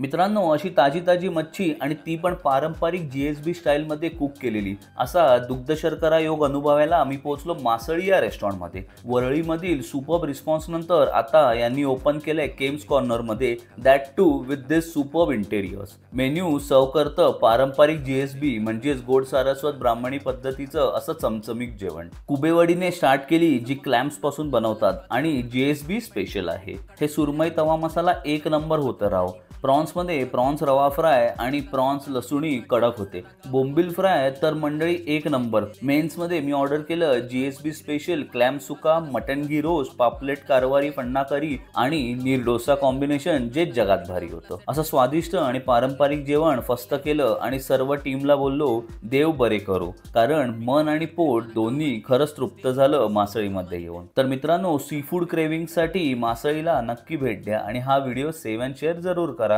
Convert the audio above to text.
मित्रांनो, अशी ताजी ताजी मच्छी आणि ती पण पारंपरिक GSB स्टाईलमध्ये कुक केलेली असा दुग्ध शर्करा योग अनुभवायला आम्ही पोहोचलो मासळी या रेस्टॉरंटमध्ये। वरळीमधील सुपर्ब रिस्पॉन्स नंतर आता यांनी ओपन केलंय केम्स कॉर्नरमध्ये, that too with this superb interiors. Menu सर्व करतं पारंपरिक GSB म्हणजेच गोड सारस्वत ब्राह्मणी पद्धतीचं असं चमचमीत जेवण। कुबेवडीने स्टार्ट केली, जी क्लॅम्प्स पासून बनवतात आणि GSB स्पेशल आहे। हे सुरमई तवा मसाला एक नंबर होतं राव। प्रॉन्समध्ये प्रॉन्स रवा फ्राय आणि प्रॉन्स लसुणी कडक होते। बोंबिल फ्राय तर मंडळी एक नंबर। मेन्समध्ये मी ऑर्डर केलं GSB स्पेशल क्लॅम सुका, मटन घी रोस्ट, पापलेट कारवारी फन्ना करी आणि नीर डोसा कॉम्बिनेशन जे जगात भारी होतं। असं स्वादिष्ट आणि पारंपरिक जेवण फस्त केलं आणि सर्व टीमला बोललो देव बरे करो, कारण मन आणि पोट दोन्ही खरंच तृप्त झालं मासळीमध्ये येऊन। तर मित्रांनो, सी फूड क्रेविंगसाठी मासळीला नक्की भेट द्या आणि हा व्हिडिओ सेव्ह अँड शेअर जरूर करा।